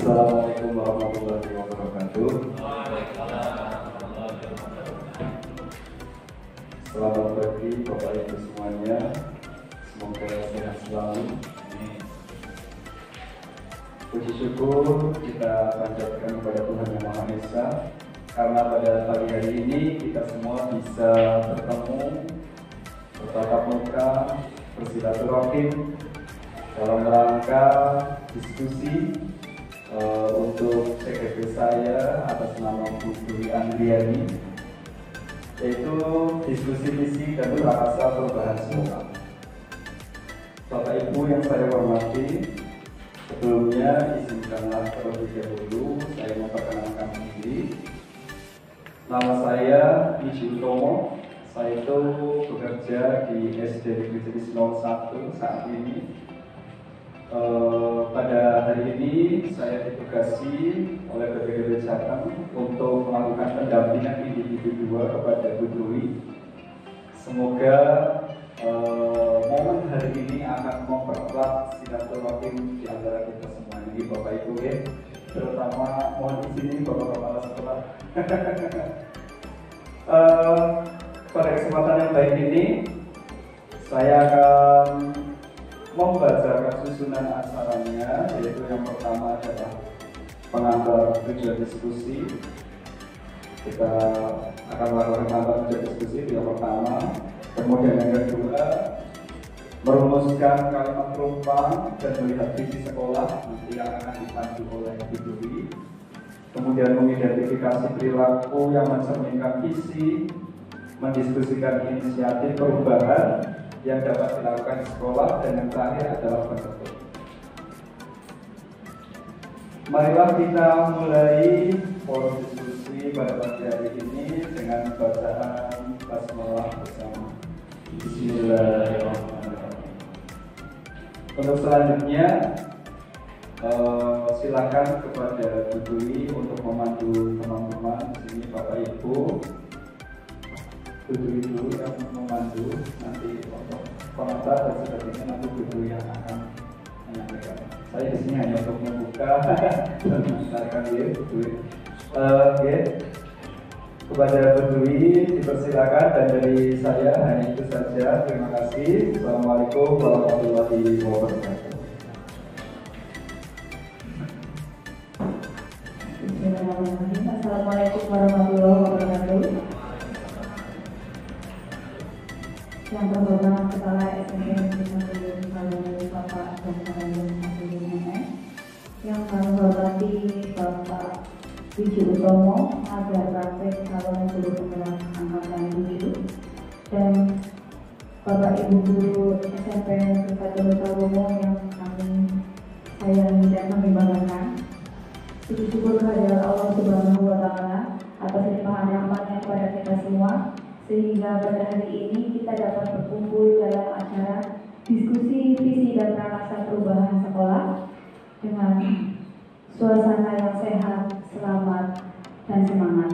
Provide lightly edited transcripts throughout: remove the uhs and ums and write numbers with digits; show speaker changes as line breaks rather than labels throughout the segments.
Assalamualaikum warahmatullahi wabarakatuh. Selamat pagi Bapak Ibu semuanya. Semoga sehat selalu. Puji syukur kita panjatkan kepada Tuhan Yang Maha Esa, karena pada pagi hari ini kita semua bisa bertemu, bertatap muka, bersilaturahim dalam rangka diskusi untuk sekretari saya atas nama Bu Dwi Andriani, yaitu diskusi visi dan prakarsa perubahan sekolah. Bapak Ibu yang saya hormati, sebelumnya izinkanlah terlebih dahulu saya memperkenalkan diri. Nama saya Iji Utomo. Saya itu bekerja di SD Negeri Jenis 01 saat ini. Pada hari ini saya ditugasi oleh BPKB Jateng untuk melakukan pendampingan individu 2 kepada Bu Dwi. Semoga momen hari ini akan mempererat silaturahim di antara kita semua ini, Bapak Ibu ya. Terutama mohon izin Bapak Kepala Sekolah. Pada kesempatan yang baik ini saya akan membacakan susunan acaranya, yaitu yang pertama adalah pengantar tujuan diskusi. Kita akan melakukan pengantar tujuan diskusi yang pertama. Kemudian yang kedua, merumuskan kalimat perumpamaan dan melihat visi sekolah nanti yang akan dipandu oleh Bu Dwi. Kemudian mengidentifikasi perilaku yang mencerminkan visi, mendiskusikan inisiatif perubahan yang dapat dilakukan di sekolah, dan yang terakhir adalah penutup. Marilah kita mulai forum diskusi pada pagi hari ini dengan bacaan basmalah bersama. Bismillahirrahmanirrahim. Untuk selanjutnya silakan kepada Bu Dwi untuk memandu teman-teman di sini, Bapak Ibu. Bu Dwi dulu yang memandu, nanti untuk pengantar dan sebagainya nanti Bu Dwi yang akan menyampaikan. Saya di sini hanya untuk membuka dan mengenalkan dia, Bu Dwi. Kepada Bu Dwi dipersilakan, dan dari saya hanya itu saja. Terima kasih. Assalamualaikum warahmatullahi wabarakatuh.
Assalamualaikum warahmatullahi wabarakatuh. Yang terhormat Kepala SMP Negeri 1 Bapak Dr. yang kami hormati Bapak Iji Utomo, Agar Praktek Calon Guru Penggerak Angkatan 7, dan Bapak Ibu Guru SMP Negeri 1 Tarumo yang saya dan kami banggakan. Puji syukur kehadirat Allah Subhanahu wa Ta'ala atas limpahan rahmatnya kepada kita semua, sehingga pada hari ini kita dapat berkumpul dalam acara diskusi visi dan prakarsa perubahan sekolah dengan suasana yang sehat, selamat, dan semangat.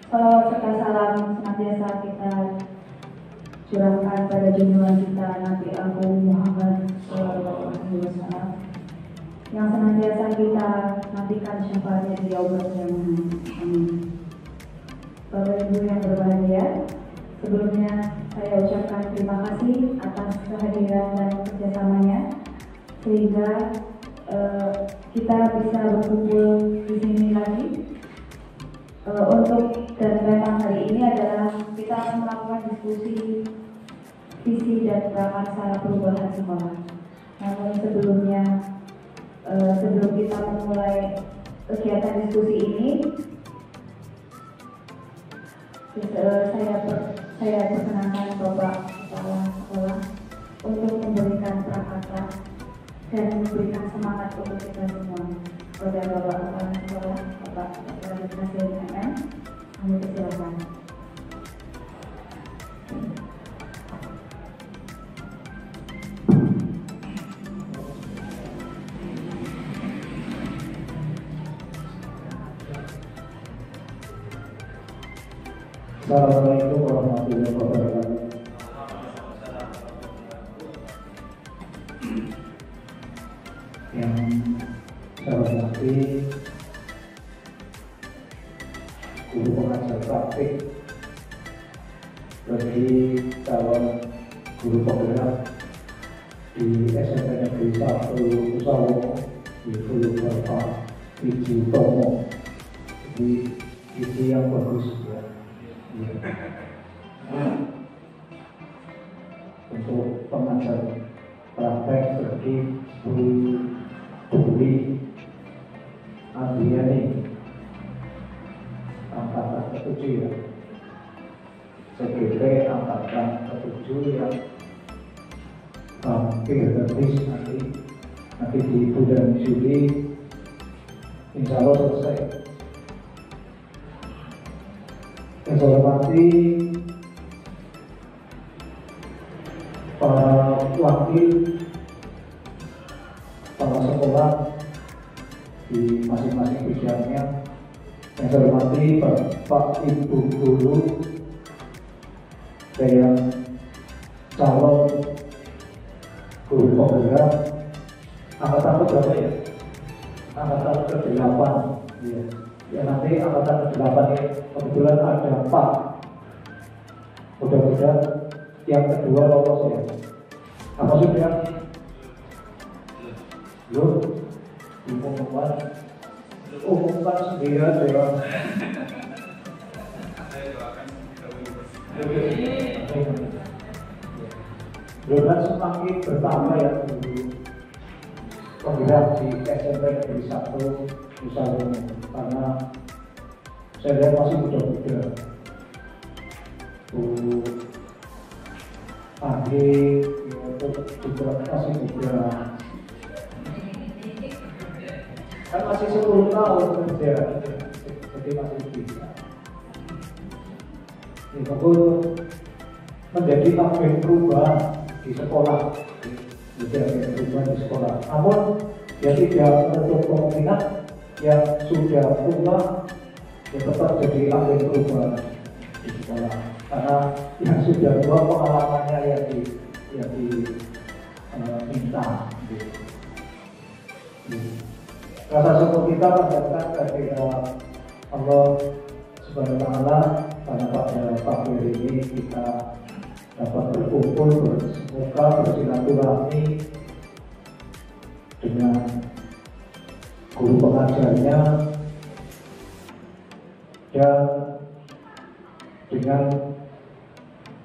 Salawat serta salam senantiasa kita curahkan pada junjungan kita Nabi Agung Muhammad SAW, yang senantiasa kita nantikan syafaatnya di yaumul qiyamah. Amin. Bapak Ibu yang berbahagia, sebelumnya saya ucapkan terima kasih atas kehadiran dan kerjasamanya, sehingga kita bisa berkumpul di sini lagi. Dan memang hari ini adalah kita akan melakukan diskusi visi dan prakarsa perubahan sekolah. Namun sebelum kita memulai kegiatan diskusi ini, saya perkenalkan Bapak Kepala Sekolah untuk memberikan prakarsa dan memberikan semangat untuk kita semua. Kepada Bapak Kepala Sekolah, Bapak Administrasi MM, kami persilakan.
Assalamualaikum warahmatullahi wabarakatuh. Yang
menjadi guru pengajar praktik bagi calon guru penggerak di SMP Negeri 1 Usawono, yaitu Bapak Wiji Utomo. Jadi ide yang bagus ya. Untuk pengajar praktek bagi Bu Dwi Andriani angkatan ke-7 ya, CGP angkatan ke-7 yang hampir habis nanti di bulan Juli insya Allah selesai. Yang saya hormati para wakil para sekolah di masing-masing bidangnya. Yang saya hormati Bapak Ibu guru dan calon guru penggerak angkatan berapa ya? Angkatan ke-8 ya. Ya nanti angkatan ke-8 ini kebetulan ada 4. Mudah-mudahan yang kedua lolos ya. Apa sudah? Belum? Umumkan sendiri aja ya. Mudah semakin bertambah ya penggerak di SMP Negeri 1 Usawono, karena saya lihat masih muda-muda. Bu Ade itu juga masih muda, kan masih 10 tahun kerja, jadi masih bisa. Itu menjadi agen perubahan di sekolah, agen perubahan di sekolah. Namun dia tidak menutup kemungkinan yang sudah tua ya tetap jadi agen perubahan di sekolah, karena yang sudah tua pengalamannya yang diminta. Rasa syukur kita panjatkan kepada Allah Subhanahu wa Ta'ala, karena pada pagi ini kita dapat berkumpul bersemuka bersilaturahmi dengan guru pengajarnya dan dengan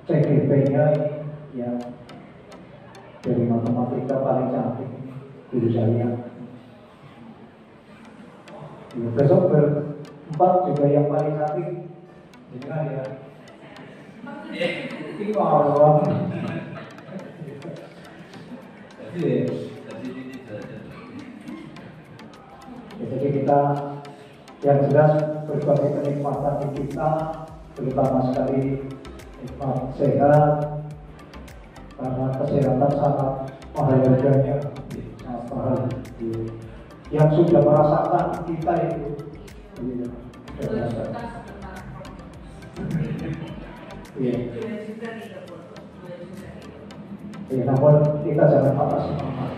CGP-nya yang dari matematika paling cantik guru saya. Besok berempat juga yang paling cantik dengan ya. Ini Allah. Jadi kita yang jelas berbagai kenikmatan di kita, terutama sekali nikmat sehat, karena kesehatan sangat mahal harganya, sangat mahal. Yang sudah merasakan kita itu, ya, namun kita jangan patah semangat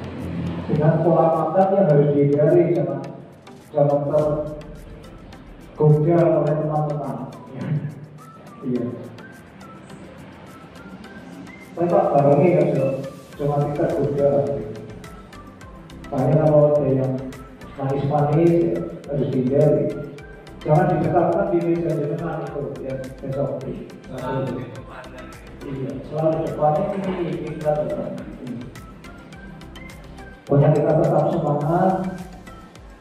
dengan pola makan yang harus dihindari, jangan tergoda oleh teman-teman. Iya. Saya tak barengi ya, cuma kita goda. Makanya kalau ada yang manis-manis ya, harus dihindari. Jangan didekatkan di meja jenengan itu ya besok. Iya, selalu depannya ini kita tetap. Pokoknya kita tetap semangat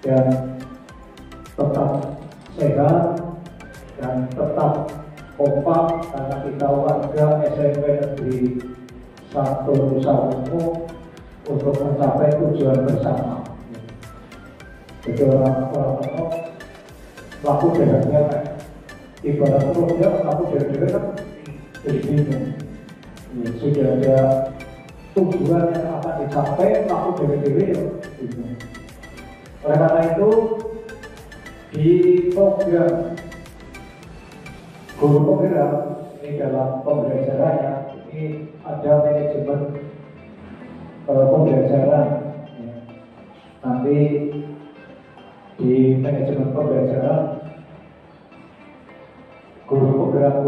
dan tetap sehat dan tetap kompak, karena kita warga SMP Negeri 1 Usawono untuk mencapai tujuan bersama. Jadi orang-orang laku daerahnya kan ibarat terusnya laku daerahnya kan jadi bingung. Sudah ada tujuan yang akan dicapai, laku daerah-daerah bingung. Oleh karena itu di program guru penggerak ini dalam pembelajarannya ini ada manajemen pembelajaran. Nanti manajemen pembelajaran, guru penggerak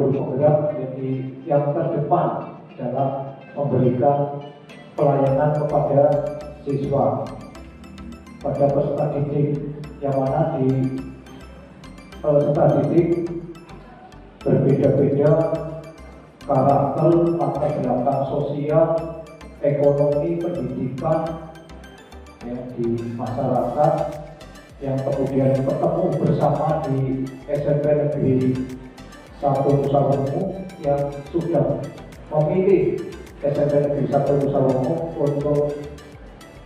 menjadi yang terdepan dalam memberikan pelayanan kepada siswa, pada peserta didik, yang mana di peserta didik berbeda-beda karakter, latar belakang sosial, ekonomi, pendidikan ya, di masyarakat, yang kemudian ketemu bersama di SMP Negeri 1 Nusawengu yang sudah memilih SMP Negeri 1 Nusawengu untuk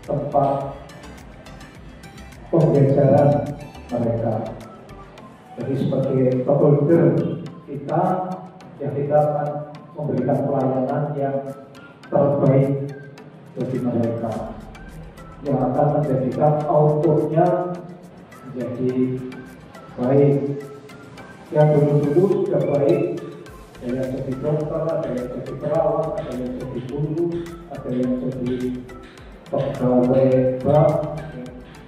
tempat pembelajaran mereka. Jadi sebagai stakeholder kita, ya kita akan memberikan pelayanan yang terbaik bagi mereka, yang akan menjadikan outputnya menjadi baik. Yang dulu-dulu sudah baik, ada yang jadi dokter, ada yang jadi perawat, ada yang jadi guru, ada yang jadi pegawai bank,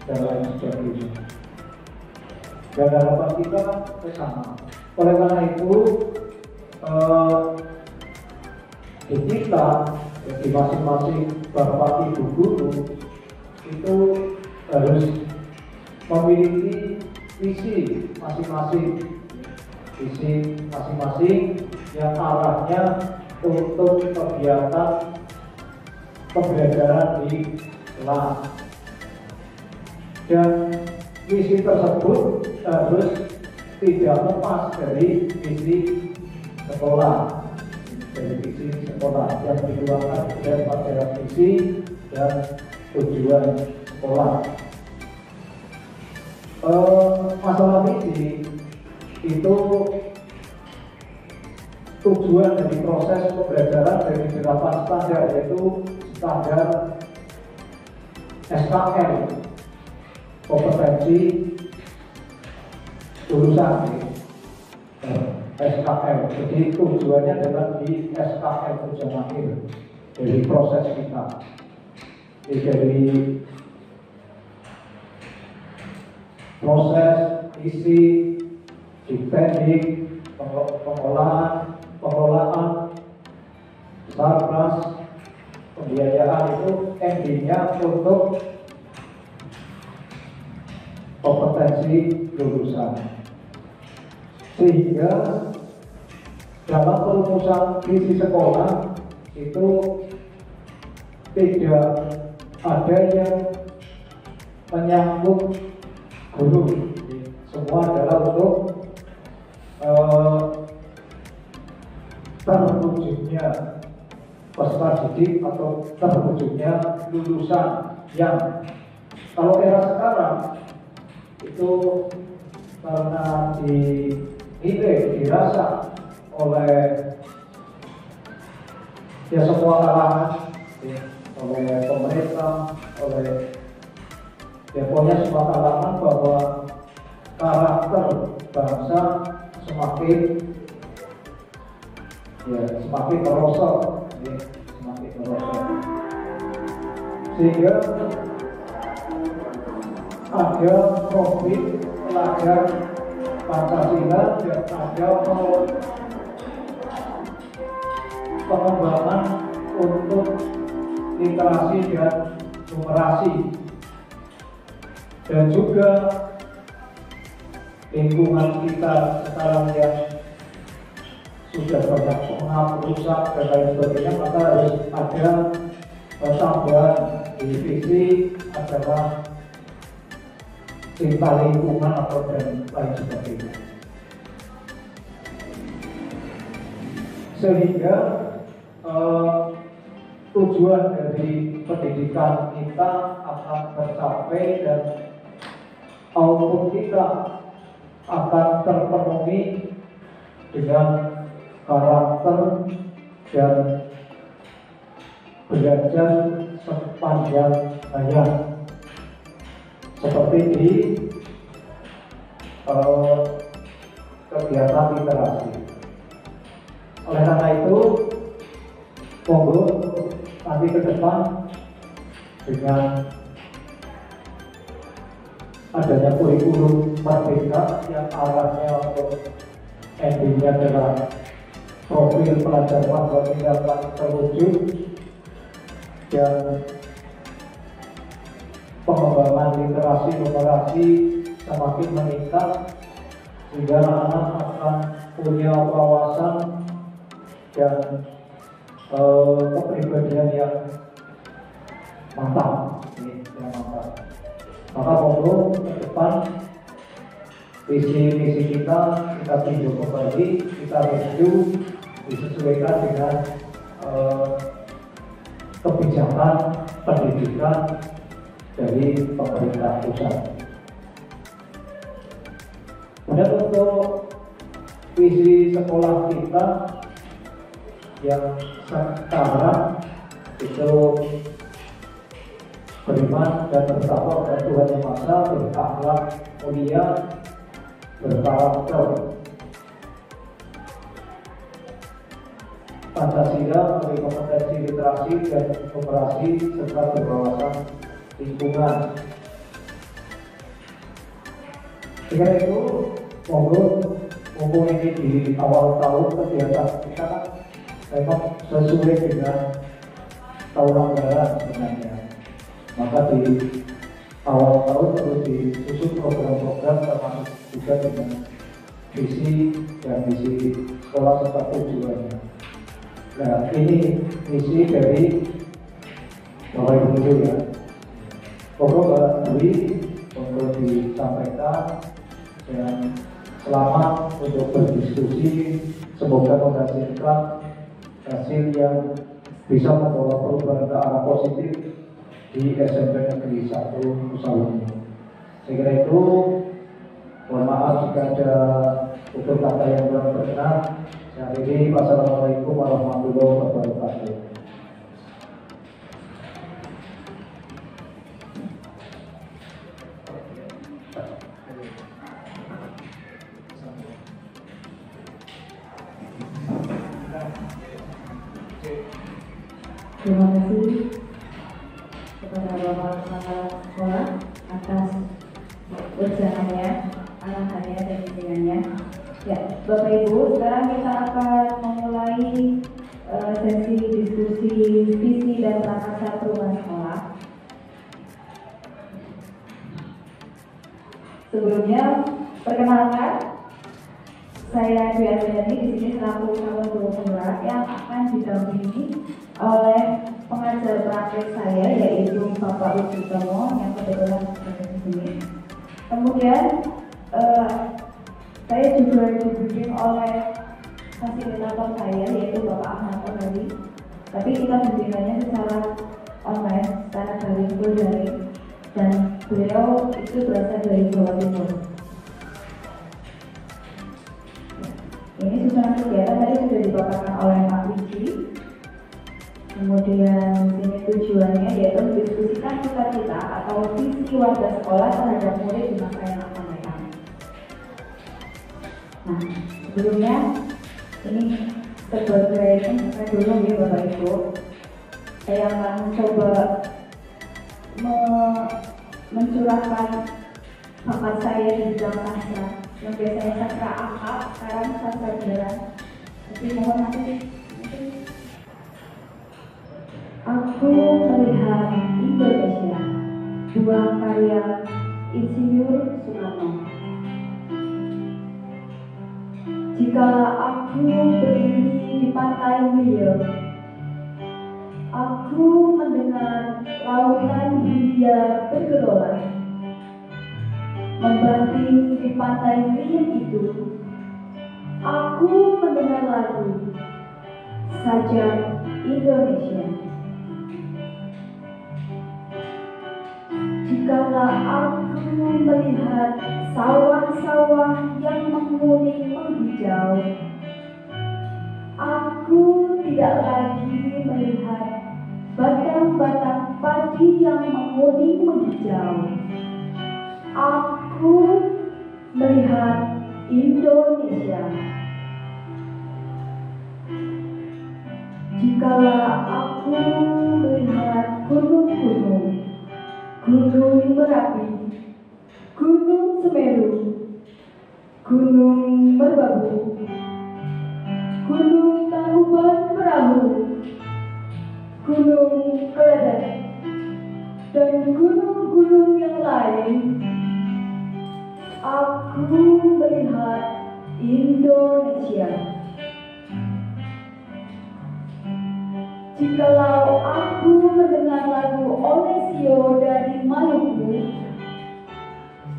dan lain sebagainya. Dan harapan kita bersama. Oleh karena itu, di kita, di masing-masing bapak ibu guru itu harus memiliki visi masing-masing yang arahnya untuk kegiatan pembelajaran di kelas. Dan visi tersebut harus tidak lepas dari visi sekolah. Yang dikeluarkan dari pelajaran visi dan tujuan sekolah. Masalah visi itu tujuan dari proses pembelajaran dari 8 standar, yaitu standar SKL, kompetensi lulusan SKL. Jadi tujuannya adalah di SKL, tujuan akhir dari proses kita. Jadi dari proses isi, teknik, pengelolaan, sarkas, pembiayaan itu endingnya untuk kompetensi lulusan. Sehingga dalam perumusan visi sekolah itu tidak ada yang menyangkut guru, semua adalah untuk terwujudnya peserta didik atau terwujudnya lulusan yang kalau era sekarang itu karena dirasa oleh ya semua kalangan, oleh pemerintah, oleh ya pokoknya semua kalangan, bahwa karakter bangsa semakin merosot, sehingga ada profil pelajar Pancasila dan ada pengembangan untuk literasi dan numerasi, dan juga lingkungan kita sekarang yang sudah banyak pengap, rusak dan lain sebagainya, maka harus ada tambahan di visi adalah cinta lingkungan atau dan lain sebagainya. Sehingga tujuan dari pendidikan kita akan tercapai dan output kita akan terpenuhi dengan karakter dan belajar sepanjang hayat, seperti di kegiatan literasi. Oleh karena itu, monggo nanti ke depan dengan adanya kurikulum merdeka yang arahnya untuk endingnya adalah profil pelajar bangsa tindakan terwujud dan pengembangan literasi numerasi semakin meningkat sehingga anak akan punya wawasan dan kepribadian yang mantap, yang mantap. Maka monggo ke depan visi-misi kita tinjau kembali, kita review, disesuaikan dengan kebijakan pendidikan dari pemerintah pusat. Kemudian untuk visi sekolah kita yang sekarang itu beriman dan bertakwa kepada Tuhan Yang Maha Esa, berakhlak mulia, berkarakter Pancasila, memberi kompetensi literasi dan numerasi serta berwawasan lingkungan. Dengan itu, mumpung ini di awal tahun kegiatan kita kan memang sesuai dengan tahun anggaran sebenarnya. Maka di awal tahun perlu disusun program-program termasuk juga dengan visi dan misi sekolah serta tujuannya. Nah, ini misi dari Bapak Ibu Guru ya. Pokok Mbak Dwi untuk disampaikan dan selamat untuk berdiskusi. Semoga menghasilkan hasil yang bisa membawa perubahan ke arah positif di SMP Negeri 1 Nusa Saya kira itu, mohon maaf jika ada tutur kata yang kurang berkenan. Saya akhiri, wassalamualaikum warahmatullahi wabarakatuh.
Terima kasih kepada Bapak Kepala Sekolah atas ujangannya, arahannya dan bimbingannya. Ya, Bapak Ibu, sekarang kita akan memulai sesi diskusi visi dan prakarsa perubahan sekolah. Sebelumnya, perkenalkan, saya Dwi Ardiani di sini selaku calon guru penggerak yang akan didampingi oleh pengajar praktek saya yaitu Bapak Utomo yang kebetulan berada di sini. Kemudian saya juga dibimbing oleh fasilitator saya yaitu Bapak Ahmad Omari. Tapi kita bimbingannya secara online, secara daring full daring, dan beliau itu berasal dari Jawa Timur. Ini susunan kegiatan tadi sudah dipaparkan oleh Pak Wiji. Kemudian ini tujuannya yaitu mendiskusikan cita-cita atau visi warga sekolah terhadap murid di masa yang akan datang. Nah, sebelumnya ini sebagai pembuka dulu ya Bapak Ibu, saya akan coba mencurahkan bakat saya di bidang sastra yang biasanya sastra akad, sekarang sastra jalan. Tapi mohon nanti Aku Melihat Indonesia, dua karya Insinyur Soekarno. Jikalau aku berdiri di pantai William, aku mendengar lautan Hindia bergelora. Membanting di pantai William itu, aku mendengar lagu Sajak Indonesia. Jikalau aku melihat sawah-sawah yang menguning menghijau, aku tidak lagi melihat batang-batang padi yang menguning menghijau. Aku melihat Indonesia. Jikalau aku melihat gunung-gunung, Gunung Merapi, Gunung Semeru, Gunung Merbabu, Gunung Tangkuban Perahu, Gunung Kledet, dan gunung-gunung yang lain. Aku melihat Indonesia. Jikalau aku mendengar lagu Onesio dari Maluku,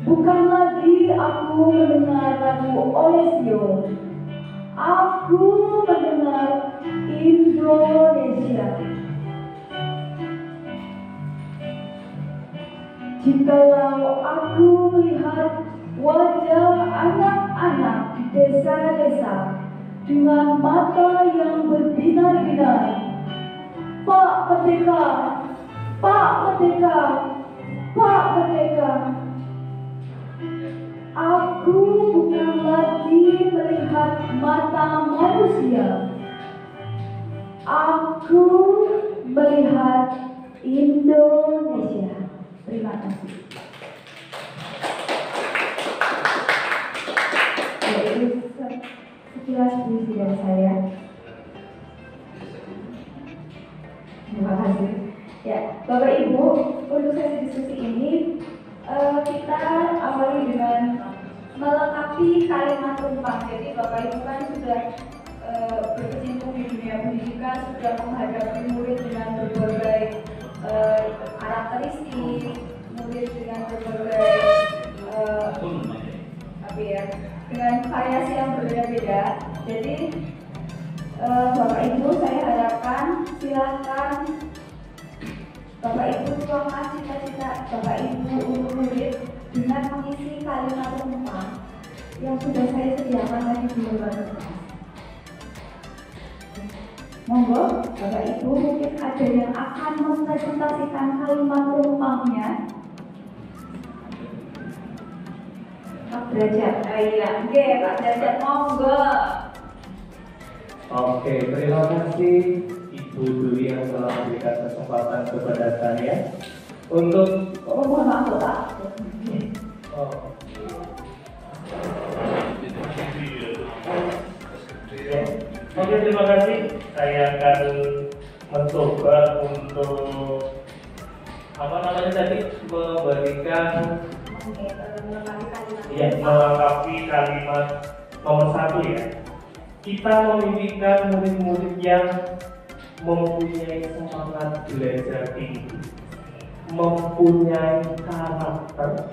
bukan lagi aku mendengar lagu Onesio, aku mendengar Indonesia. Jikalau aku melihat wajah anak-anak di desa-desa dengan mata yang berbinar-binar, Pak Merdeka, Pak Merdeka, Pak Merdeka. Aku bukan lagi melihat mata manusia. Aku melihat Indonesia. Terima kasih. Ya, itu sekilas puisi dari saya. Terima kasih. Ya, Bapak Ibu, untuk sesi diskusi ini kita awali dengan melengkapi kalimat tumpang. Jadi Bapak Ibu kan sudah berkecimpung di dunia pendidikan, sudah menghadapi murid dengan berbagai karakteristik, murid dengan berbagai dengan variasi yang berbeda-beda. Jadi Bapak Ibu, saya harapkan silakan Bapak Ibu tuangkan cita-cita Bapak Ibu untuk murid dengan mengisi kalimat tumpang yang sudah saya sediakan tadi di luar kelas. Monggo, Bapak Ibu, mungkin ada yang akan mempresentasikan kalimat tumpangnya. Pak Derajat, iya, oke, Pak Derajat, monggo.
Oke, terima kasih Ibu Dwi yang telah memberikan kesempatan kepada saya untuk
mohon maaf Pak.
Oke, terima kasih. Saya akan mencoba untuk memberikan melengkapi kalimat nomor 1 ya. Kita memimpikan murid-murid yang mempunyai semangat belajar tinggi, mempunyai karakter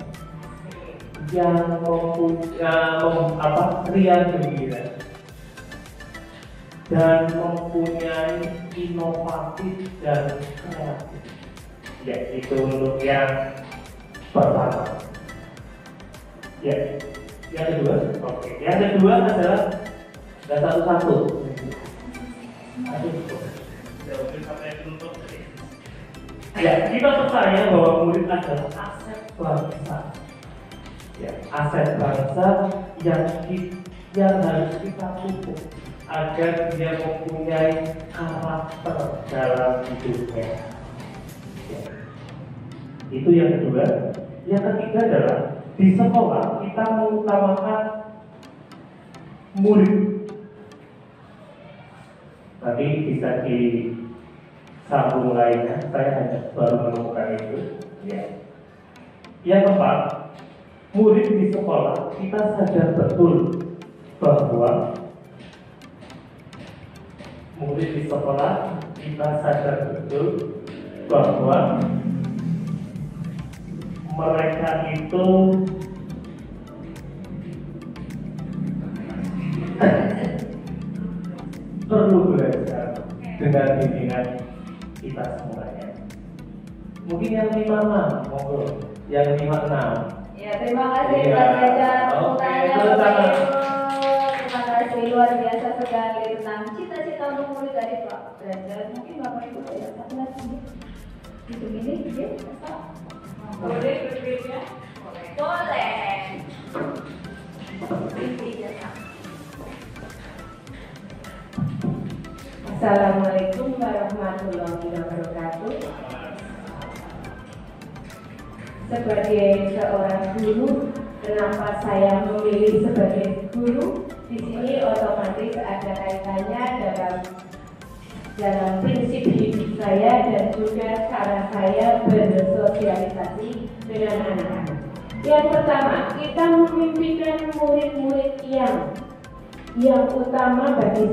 yang riang gembira, dan mempunyai inovatif dan kreatif. Ya, itu untuk yang pertama. Ya, yang kedua, oke. Yang kedua adalah dan satu-satu. Ya, kita percaya bahwa murid adalah aset bangsa. Ya, aset bangsa yang harus kita pupuk agar dia mempunyai karakter dalam hidupnya. Ya. Itu yang kedua. Yang ketiga adalah di sekolah kita mengutamakan murid. Nanti bisa disambung lainnya. Saya hanya baru menemukan itu. Ya. Yang keempat, murid di sekolah kita sadar betul bahwa murid di sekolah kita sadar betul bahwa mereka itu perlu belajar dengan bimbingan kita semuanya. Mungkin yang 56, monggo. Yang 56.
Ya, terima kasih Pak Derajat. Terima kasih luar biasa sekali tentang cita-cita untuk murid dari Pak Derajat. Mungkin Bapak Ibu ada satu lagi. Itu ini, ya, Pak. Boleh berbeda? Boleh.
Assalamualaikum warahmatullahi wabarakatuh. sebagai seorang guru. Kenapa saya memilih sebagai guru? Di sini otomatis ada kaitannya dalam prinsip hidup saya dan juga cara saya bersosialisasi dengan anak-anak. Yang pertama, kita memimpikan murid-murid yang utama bagi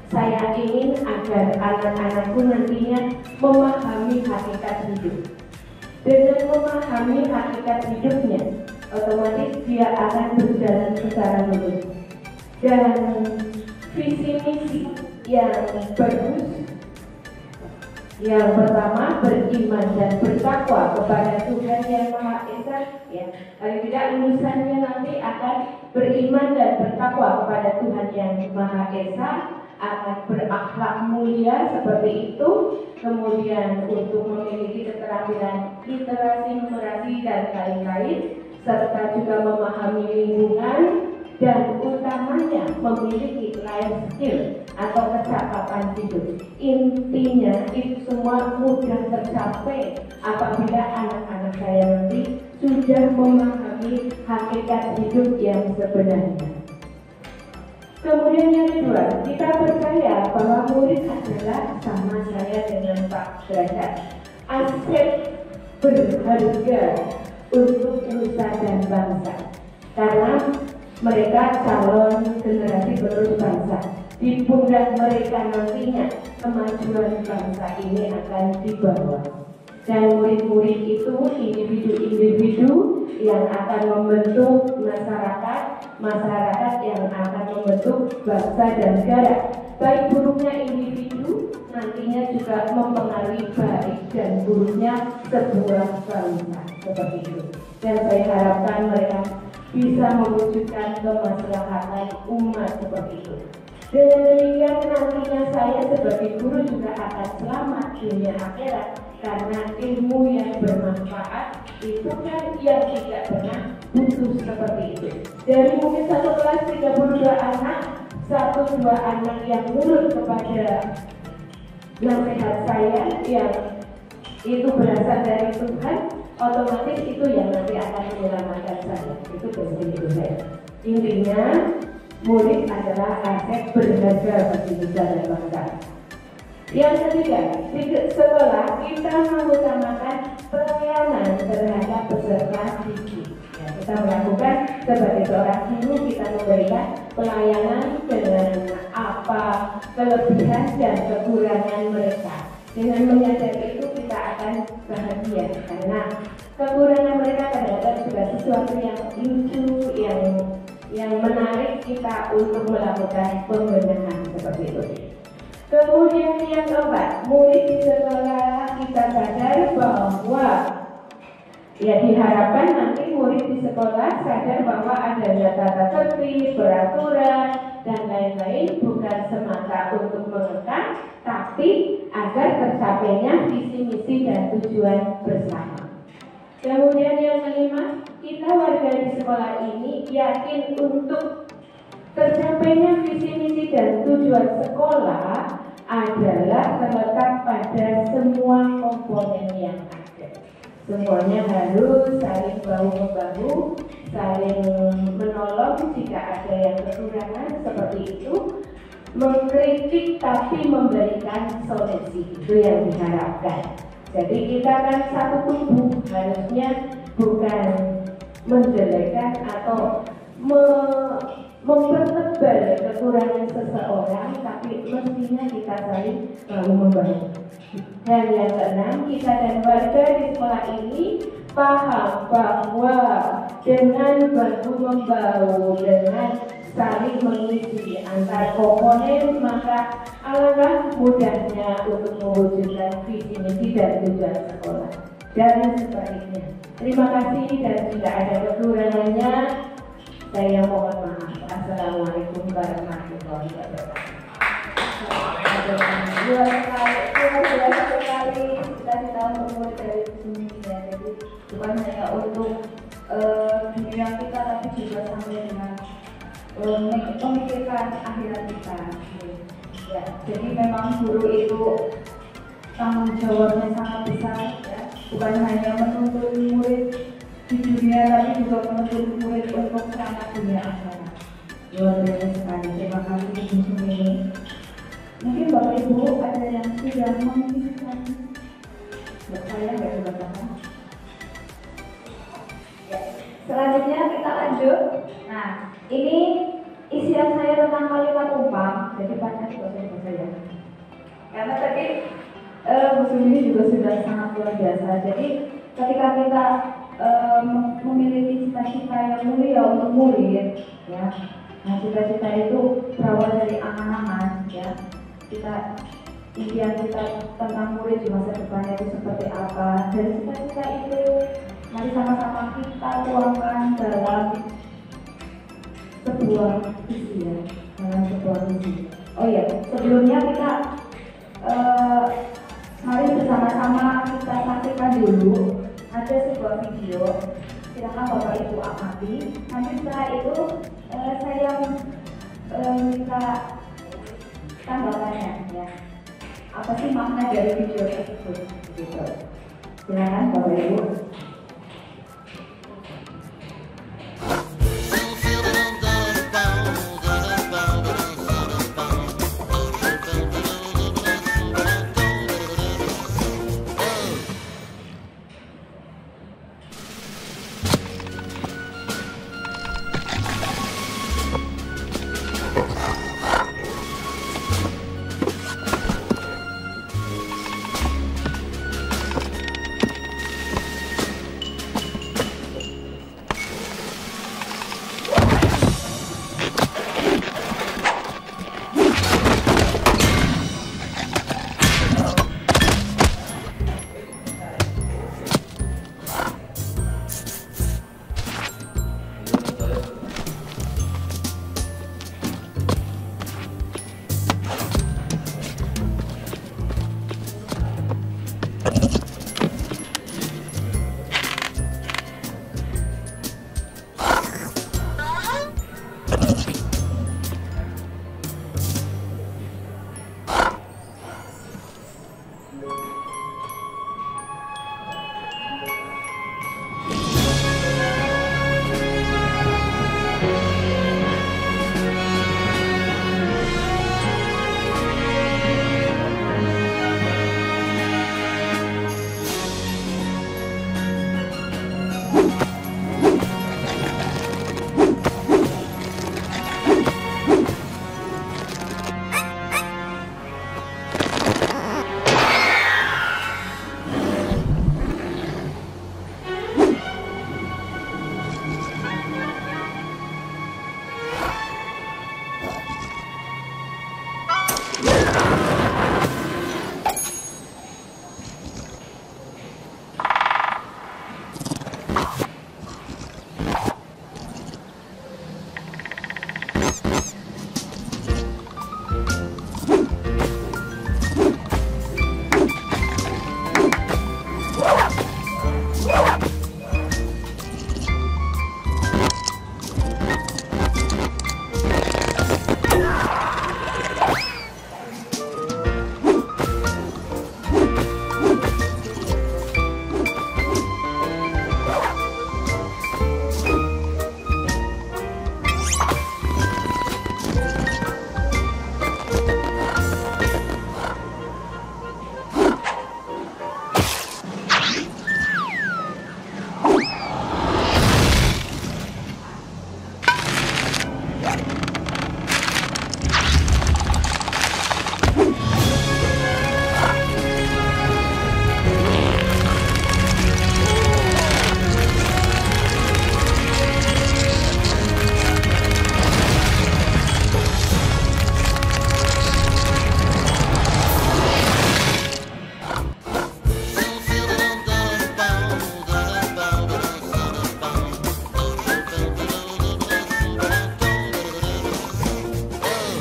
saya ingin agar anak-anakku nantinya memahami hakikat hidup. Dengan memahami hakikat hidupnya, otomatis dia akan berjalan secara lurus. Dan visi misi yang bagus, yang pertama beriman dan bertakwa kepada Tuhan Yang Maha Esa, ya. Paling tidak lulusannya nanti akan beriman dan bertakwa kepada Tuhan Yang Maha Esa, akan berakhlak mulia seperti itu, kemudian untuk memiliki keterampilan literasi, numerasi dan lain-lain, serta juga memahami lingkungan, dan utamanya memiliki life skill atau kecakapan hidup. Intinya itu semua mudah tercapai apabila anak-anak saya nanti sudah memahami hakikat hidup yang sebenarnya. Kemudian yang kedua, kita percaya bahwa murid adalah sama saya dengan Pak Derajat, aset berharga untuk nusa dan bangsa, karena mereka calon generasi penerus bangsa. Di pundak mereka nantinya kemajuan bangsa ini akan dibawa. Dan murid-murid itu individu-individu yang akan membentuk masyarakat yang akan membentuk bangsa dan negara. Baik buruknya individu nantinya juga mempengaruhi baik dan buruknya sebuah bangsa, seperti itu. Dan saya harapkan mereka bisa mewujudkan kemaslahatan umat seperti itu. Dengan demikian nantinya saya sebagai guru juga akan selamat dunia akhirat, karena ilmu yang bermanfaat itu kan yang tidak pernah putus seperti itu. Dari mungkin satu kelas 32 anak, 1-2 anak yang nurut kepada nasihat saya yang itu berasal dari Tuhan, otomatis itu yang nanti akan menyelamatkan saya. Itu prinsip hidup saya. Intinya, murid adalah aset berharga bagi nusa dan bangsa. Yang ketiga, di sekolah kita mengutamakan pelayanan terhadap peserta didik. Ya, kita melakukan sebagai seorang guru, kita memberikan pelayanan dengan apa kelebihan dan kekurangan mereka. Dengan menyadari itu kita akan bahagia, karena kekurangan mereka terhadap juga sesuatu yang lucu, yang menarik kita untuk melakukan pembenahan seperti itu. Kemudian yang keempat, murid di sekolah kita sadar bahwa ya diharapkan nanti murid di sekolah sadar bahwa adanya tata tertib, peraturan dan lain-lain bukan semata untuk mengekang, tapi agar tercapainya visi misi dan tujuan bersama. Kemudian yang kelima, kita warga di sekolah ini yakin untuk tercapainya visi misi dan tujuan sekolah adalah terletak pada semua komponen yang ada. Semuanya harus saling bahu-membahu, saling menolong jika ada yang kekurangan seperti itu, mengkritik tapi memberikan solusi, itu yang diharapkan. Jadi kita kan satu tubuh, harusnya bukan menjelekkan atau mempertebal kekurangan seseorang, tapi mestinya kita saling bahu-membahu. Dan yang keenam, kita dan warga di sekolah ini paham bahwa dengan bahu-membahu, dengan saling mengisi antar komponen, maka alangkah mudahnya untuk mewujudkan visi misi dan tujuan sekolah. Dan sebaliknya, terima kasih, dan jika ada kekurangannya saya mohon maaf. Assalamualaikum warahmatullahi wabarakatuh. Luar sekali kita untuk dari sini ya. Jadi bukan hanya untuk dunia kita, tapi juga sampai dengan memikirkan akhirat kita. Ya, jadi memang guru itu tanggung jawabnya sangat besar, ya. Bukan hanya menuntun
juga menuntut murid untuk selamat dunia akhirat. Luar biasa sekali. Terima kasih Ibu Sumini. Mungkin Bapak Ibu ada yang sudah mengisahkan. Saya nggak coba apa. Ya. Selanjutnya kita lanjut. Nah, ini isian saya tentang kalimat umpam. Jadi banyak bahasa saya. Karena tadi Bu Sumini juga sudah sangat luar biasa. Jadi ketika kita memiliki cita-cita yang mulia untuk murid, ya, nah cita-cita itu berawal dari angan-angan, ya, kita impian kita tentang murid di masa depan itu seperti apa. Dari cita-cita itu, mari sama-sama kita tuangkan dalam sebuah visi, ya, dalam sebuah visi. Oh ya, sebelumnya kita mari bersama-sama kita saksikan dulu. Ada sebuah video, silakan Bapak Ibu amati. Nanti setelah itu saya minta tanggapannya, ya. Apa sih makna dari video tersebut? Gitu. Silakan Bapak Ibu.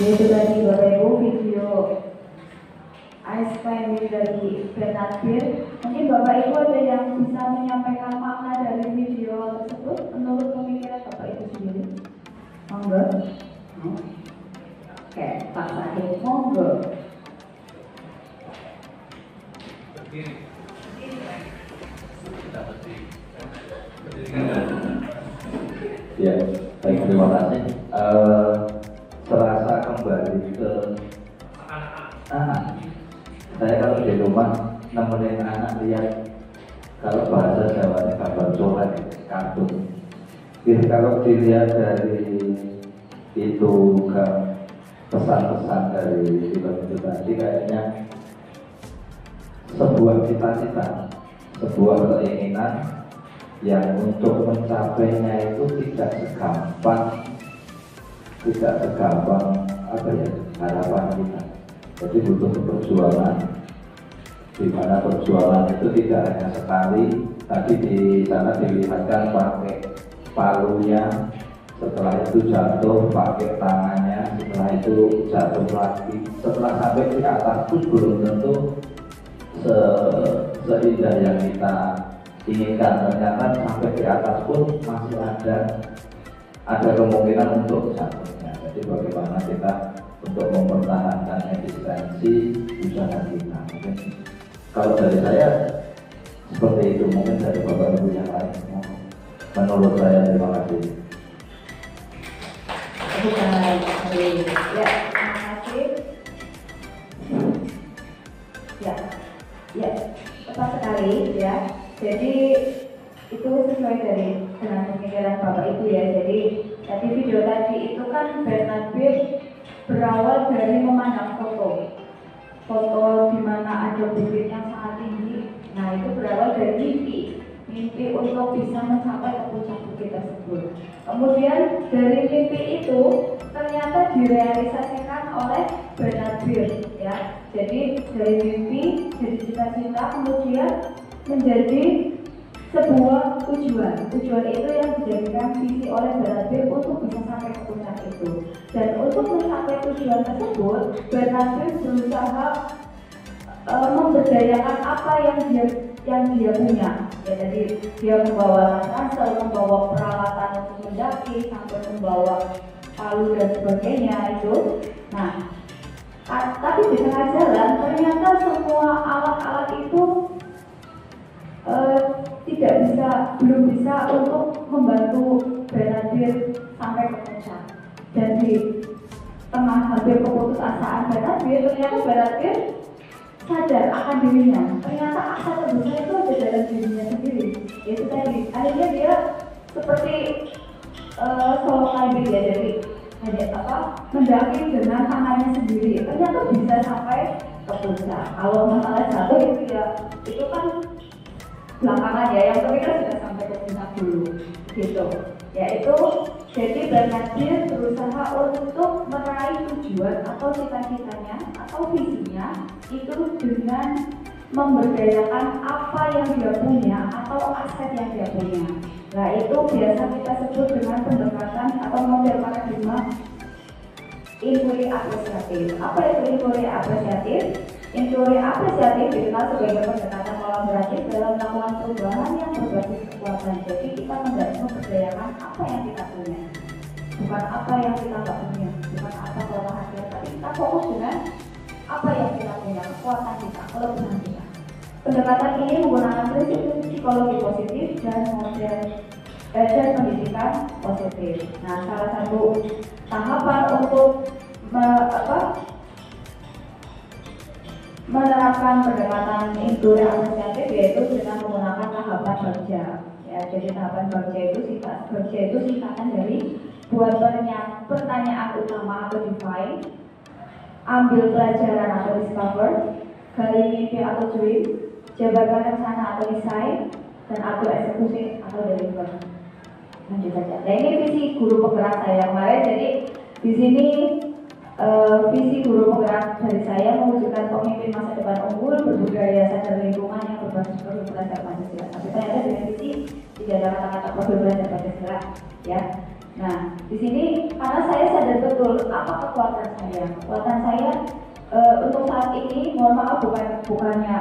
Itu tadi Bapak Ibu video Ice Cream dari Benadryl. Mungkin Bapak Ibu ada yang bisa menyampaikan makna dari video tersebut menurut pemikiran Bapak Ibu sendiri. Monggo. Oke, Pak Sahid, monggo.
Ya, baik, terima kasih. Serasa kembali ke anak. Saya kalau di rumah nemenin anak lihat, kalau bahasa Jawanya gambar coret, kartun. Jadi kalau dilihat dari itu ke pesan-pesan dari film itu tadi, kayaknya sebuah cita-cita, sebuah keinginan yang untuk mencapainya itu tidak segampang apa ya, harapan kita. Jadi butuh perjuangan, di mana perjuangan itu tidak hanya sekali. Tadi di sana dilihatkan pakai palunya, setelah itu jatuh pakai tangannya, setelah itu jatuh lagi, setelah sampai di atas pun belum tentu seindah yang kita inginkan. Ternyata sampai di atas pun masih ada kemungkinan untuk jatuhnya. Jadi bagaimana kita untuk mempertahankan eksistensi usaha kita. Mungkin kalau dari saya seperti itu, mungkin dari Bapak Ibu yang lain menurut saya. Terima kasih.
Ya, terima kasih. Ya, tepat sekali ya. Jadi itu sesuai dengan pemikiran Bapak Ibu ya. Jadi tadi video tadi itu kan Bernard Beard berawal dari memandang foto di mana ada bibit yang sangat tinggi. Nah, itu berawal dari mimpi untuk bisa mencapai ke puncak bukit tersebut. Kemudian dari mimpi itu ternyata direalisasikan oleh Bernard Beard ya. Jadi dari mimpi, dari cita-cita, kemudian menjadi sebuah tujuan itu yang dijadikan visi oleh Bernard Beard untuk bisa sampai ke puncak itu. Dan untuk mencapai tujuan tersebut, Bernard Beard berusaha memberdayakan apa yang dia punya. Ya, jadi dia membawa ransel, membawa peralatan untuk mendaki, sampai membawa palu dan sebagainya itu. Nah, tapi di tengah jalan ternyata semua alat-alat itu belum bisa untuk membantu Bernard Beard sampai ke puncak. Dan di tengah hampir keputusasaan Bernard Beard, ternyata Bernard Beard sadar akan dirinya. Ternyata asa terbesar itu ada dalam dirinya sendiri. Yaitu tadi, akhirnya dia seperti solo climbing ya, jadi mendaki dengan tangannya sendiri. Ternyata bisa sampai ke puncak. Kalau masalah jatuh itu ya, itu kan belakangan ya, yang penting kan sudah sampai ke puncak dulu gitu. Yaitu jadi Bernard Beard berusaha untuk meraih tujuan atau cita-citanya atau visinya itu dengan memberdayakan apa yang dia punya atau aset yang dia punya. Nah, itu biasa kita sebut dengan pendekatan atau model paradigma inquiry apresiatif. Apa itu inquiry apresiatif? Inquiry apresiatif dikenal sebagai pendekatan kolaboratif dalam melakukan perubahan yang berbasis kekuatan. Jadi kita memberdayakan apa yang kita punya, bukan apa yang kita nggak punya, bukan apa kelemahan kita, tapi kita fokus dengan apa yang kita punya, kekuatan kita, kelebihan kita. Pendekatan ini menggunakan prinsip psikologi positif dan model dan pendidikan positif. Nah, salah satu tahapan untuk menerapkan pendekatan inquiry apresiatif yaitu dengan menggunakan tahapan Berkshire. Ya, jadi tahapan Berkshire itu singkatan dari buat pertanyaan utama atau define, ambil pelajaran atau discover, gali mimpi atau dream, jabarkan rencana atau design, dan atur eksekusi atau deliver. Lanjut saja. Nah, ini visi guru penggerak saya kemarin. Jadi di sini visi guru penggerak dari saya mewujudkan pemimpin masa depan unggul, berbudaya sadar lingkungan yang berbasis profil belajar Pancasila. Tapi ternyata dengan visi tidak ada kata-kata profil belajar Pancasila, ya. Nah, di sini karena saya sadar betul apa kekuatan saya. Kekuatan saya untuk saat ini, mohon maaf bukannya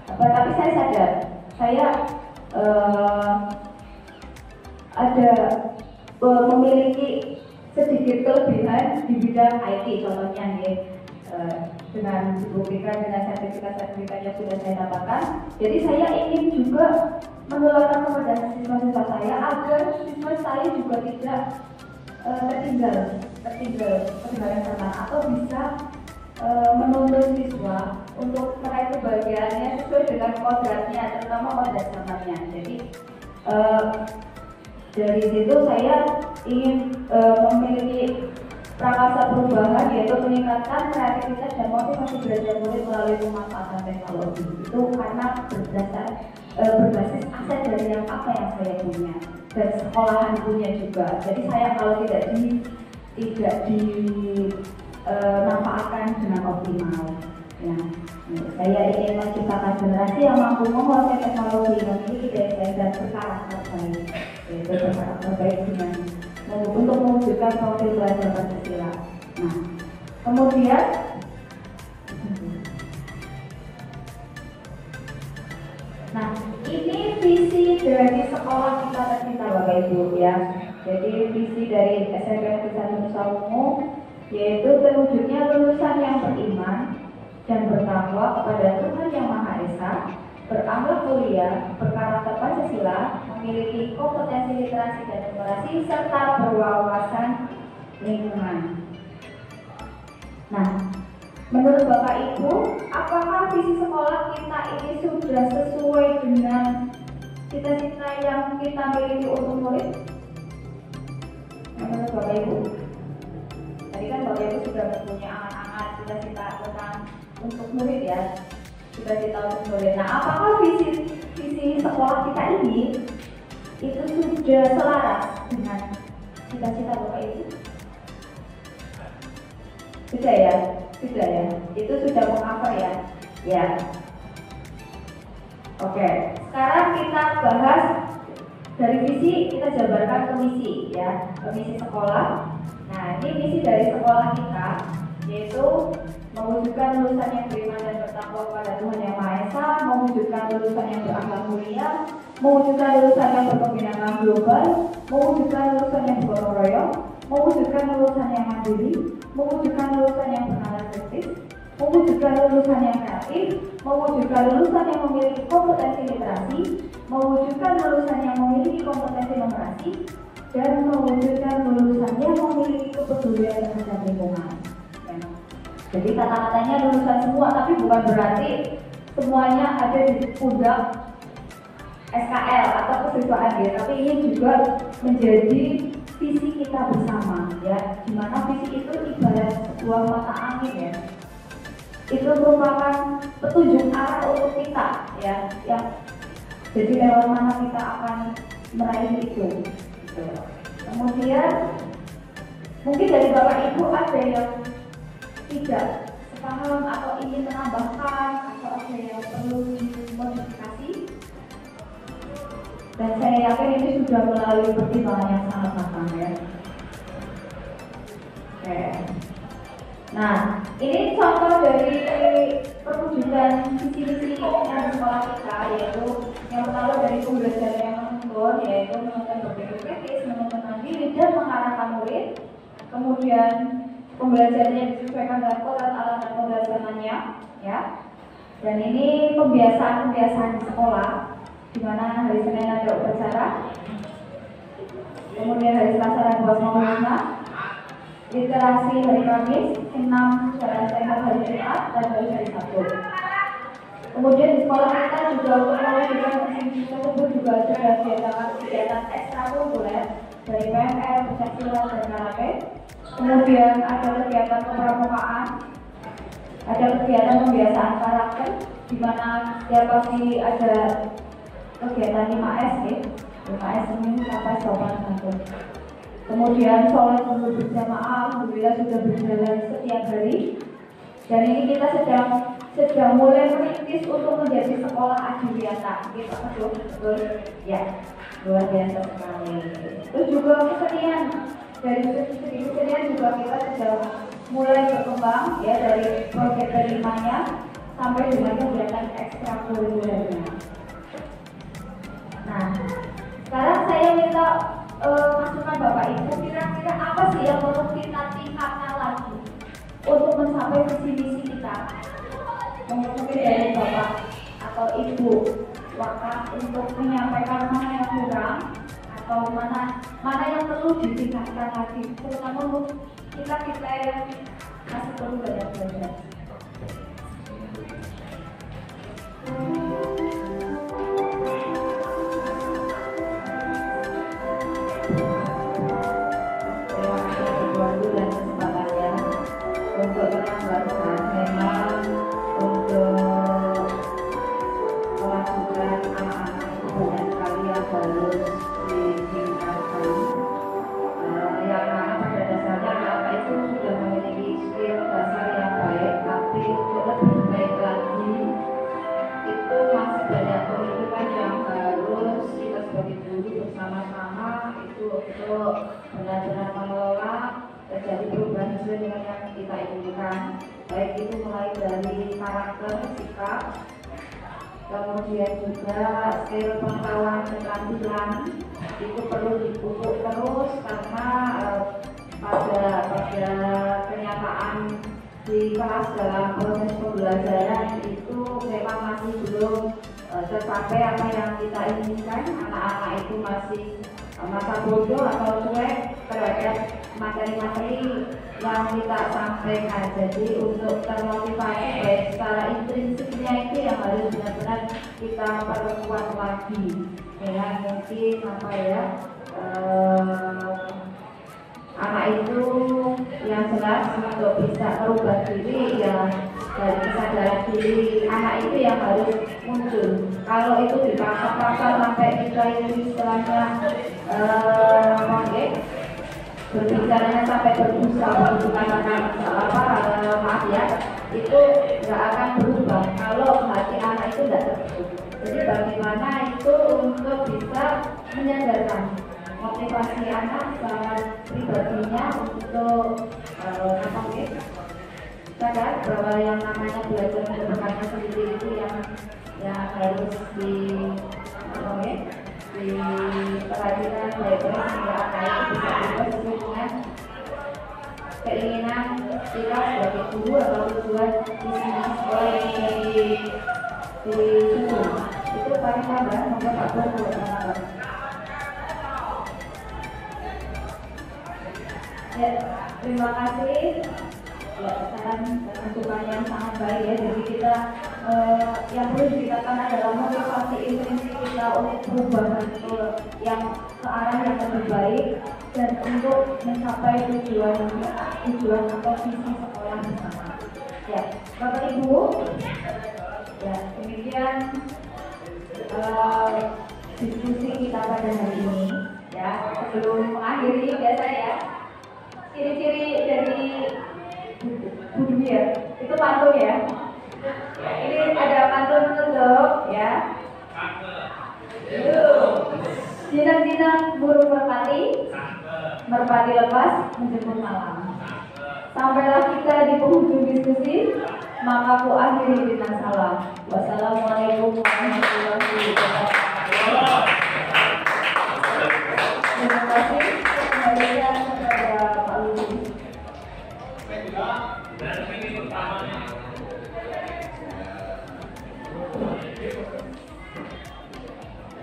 apa, tapi saya sadar saya ada memiliki sedikit kelebihan di bidang IT contohnya nih, dengan dibuktikan dengan sertifikat yang sudah saya dapatkan. Jadi saya ingin juga menularkan kepada siswa-siswa saya agar siswa saya juga tidak ketinggalan zaman, atau bisa menuntun siswa untuk meraih kebahagiaannya sesuai dengan kodratnya, terutama kodrat zamannya. Jadi dari situ saya ingin memiliki prakarsa perubahan, yaitu meningkatkan kreativitas dan motivasi belajar murid melalui pemanfaatan teknologi. Itu karena berbasis aset dari yang apa yang saya punya dan sekolahan punya juga. Jadi saya kalau tidak dimanfaatkan dengan optimal. Ya, saya ingin menciptakan generasi yang mampu menguasai teknologi, memiliki daya saing dan berkarakter baik, yaitu berkarakter baik dengan untuk mewujudkan profil belajar Pancasila. Nah, kemudian ini visi dari sekolah kita tercinta Bapak Ibu ya. Jadi visi dari SMP Negeri 1 Nusa Ungu yaitu terwujudnya lulusan yang beriman dan bertakwa kepada Tuhan Yang Maha Esa, berakhlak mulia, berkarakter Pancasila, memiliki kompetensi literasi dan numerasi, serta berwawasan lingkungan. Nah, menurut Bapak Ibu, apakah visi sekolah kita ini sudah sesuai dengan cita-cita yang kita miliki untuk murid? Menurut Bapak Ibu, tadi kan Bapak Ibu sudah mempunyai angan-angan cita-cita tentang untuk murid ya, cita-cita untuk murid. Nah, apakah visi sekolah kita ini itu sudah selaras dengan cita-cita Bapak Ibu? Sudah ya? Sudah ya? Itu sudah meng-cover ya? Ya. Oke, sekarang kita bahas dari visi, kita jabarkan ke misi ya, ke misi sekolah. Nah, ini misi dari sekolah kita, yaitu mewujudkan lulusan yang beriman dan bertakwa kepada Tuhan Yang Maha Esa, mewujudkan lulusan yang berakhlak mulia, mewujudkan lulusan yang berpembinaan global, mewujudkan lulusan yang bergotong royong, mewujudkan lulusan yang mandiri, mewujudkan lulusan yang bernalar kritis, mewujudkan lulusan yang kreatif, mewujudkan lulusan yang memiliki kompetensi literasi, mewujudkan lulusan yang memiliki kompetensi numerasi, dan mewujudkan lulusan yang memiliki kepedulian terhadap lingkungan. Jadi kata-katanya lulusan semua, tapi bukan berarti semuanya ada di pundak SKL atau kesiswaan ya, tapi ini juga menjadi visi kita bersama ya, dimana visi itu ibarat sebuah mata angin ya, itu merupakan petunjuk arah untuk kita ya, jadi lewat mana kita akan meraih itu gitu. Kemudian mungkin dari Bapak Ibu ada yang tidak sepaham atau ingin menambahkan atau ada yang perlu dimodifikasi, dan saya yakin ini sudah melalui pertimbangan yang sangat matang ya. Oke. Nah, ini contoh dari perwujudan visi-visi yang sekolah kita, yaitu yang pertama dari pembelajaran yang menuntun, yaitu menuntun berpikir kritis, menuntun mandiri dan mengarahkan murid. Kemudian pembelajarannya disesuaikan dengan kodrat alam dan kodrat zamannya, ya. Dan ini pembiasaan di sekolah, di mana hari Senin ada upacara, kemudian hari Selasa ada buat mengulasnya, literasi hari Kamis, senam jalan sehat hari Jumat, dan hari Sabtu. Kemudian di sekolah kita juga untuk mewujudkan visi tersebut juga sudah diadakan kegiatan ekstrakurikuler dari PMR, pencaksilat, dan karate. Kemudian ada kegiatan kepramukaan, ada kegiatan pembiasaan karakter, di mana setiap pasti ada kegiatan 5S ya, 5S ini sampai sopan santun. Kemudian sholat subuh berjamaah, alhamdulillah sudah berjalan setiap hari. Dan ini kita sedang mulai merintis untuk menjadi sekolah adiwiyata. Kita betul ya, luar biasa sekali. Terus juga kesenian. Dari segi kesenian juga kita sudah mulai berkembang ya, dari proyek terimanya sampai dengan kegiatan ekstrakurikulernya. Nah, sekarang saya minta masukan Bapak Ibu, kira-kira apa sih yang perlu kita tingkatkan lagi untuk mencapai visi-misi kita? Mungkin dari Bapak atau Ibu wakaf untuk menyampaikan mana yang kurang atau mana yang perlu ditingkatkan lagi, terutama untuk kita yang masih perlu banyak belajar. Terima kasih waktu dan kesempatannya untuk menambahkan memang untuk melanjutkan anak-anak itu banyak sekali yang harus ditingkatkan. Yang mana pada dasarnya anak itu sudah memiliki skill dasar yang baik, tapi untuk lebih baik lagi itu masih banyak pemikiran yang harus kita sebagai guru bersama-sama itu untuk benar-benar mengelola terjadi perubahan sesuai dengan yang kita inginkan, baik itu mulai dari karakter, sikap, kemudian juga skill pengetahuan keterampilan itu perlu dipupuk terus karena pada kenyataan di kelas dalam proses pembelajaran itu memang masih belum tercapai apa yang kita inginkan. Anak-anak itu masih masa bodoh atau cuek terhadap materi-materi yang kita sampaikan. Jadi untuk termotivasi baik secara intrinsiknya itu yang harus benar-benar kita perkuat lagi. Ya mungkin apa ya anak itu yang jelas untuk bisa merubah diri ya dari kesadaran diri anak itu yang harus muncul. Kalau itu dipaksa-paksa sampai kita ini istilahnya berbicaranya sampai berusaha maaf ya, itu nggak akan berubah kalau hati anak itu tidak terbentuk. Jadi bagaimana itu untuk bisa menyadarkan motivasi anak secara pribadinya untuk sadar bahwa yang namanya belajar merupakan sendiri itu yang harus diperhatikan baik-baik sehingga anak itu bisa berubah sesuai dengan keinginan kita sebagai guru atau tujuan visi sekolah yang sudah disusun. Itu paling tambah nomor 40. Ya, terima kasih. Ya, saran dan masukan yang sangat baik ya. Jadi kita yang perlu dikatakan adalah motivasi intrinsik kita untuk perubahan yang ke arah yang lebih baik dan untuk mencapai tujuan atau visi sekolah bersama. Ya, Bapak Ibu, ya demikian diskusi kita pada hari ini. Ya, sebelum mengakhiri biasa ya. Ciri-ciri dari budu ya, itu pantun ya. Ini ada pantun penutup ya. Dinang-dinang burung merpati, merpati lepas menjemput malam. Sampailah kita di penghujung diskusi, maka ku akhiri dengan salam. Wassalamualaikum warahmatullahi wabarakatuh. Terima kasih. Kembalikan kepada Pak Ludi.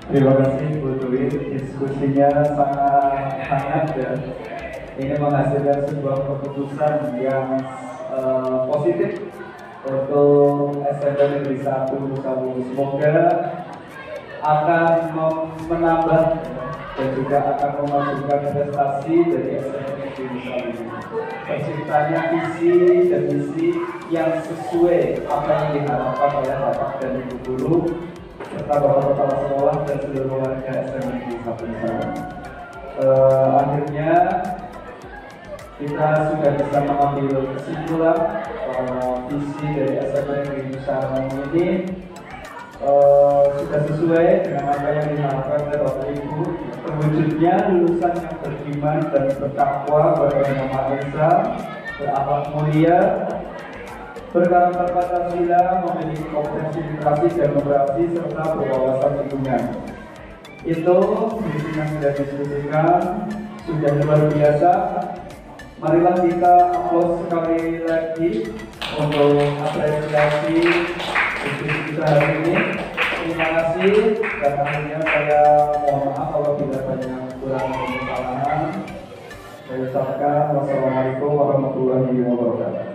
Terima kasih Bu Dwi, diskusinya sangat hangat dan ini menghasilkan sebuah keputusan yang positif untuk SMP Negeri 1 Sabu. Semoga akan menambah dan juga akan memajukan prestasi dari SMP Negeri 1. Terciptanya visi dan misi yang sesuai apa yang diharapkan oleh Bapak dan Ibu guru serta Bapak Kepala Sekolah dan seluruh warga SMP Negeri 1. Akhirnya kita sudah bisa mengambil kesimpulan visi dari SMP Negeri 1 ini sudah sesuai dengan apa yang diharapkan oleh Bapak Ibu. Terwujudnya lulusan yang beriman dan bertakwa kepada Yang Maha Esa, berakhlak mulia, berkarakter Pancasila, memiliki kompetensi literasi dan demokrasi serta berwawasan lingkungan. Itu visi yang sudah diskusikan, sudah luar biasa. Marilah kita aplaus sekali lagi untuk apresiasi diskusi kita hari ini. Terima kasih dan akhirnya saya mohon maaf apabila banyak Assalamualaikum warahmatullahi wabarakatuh.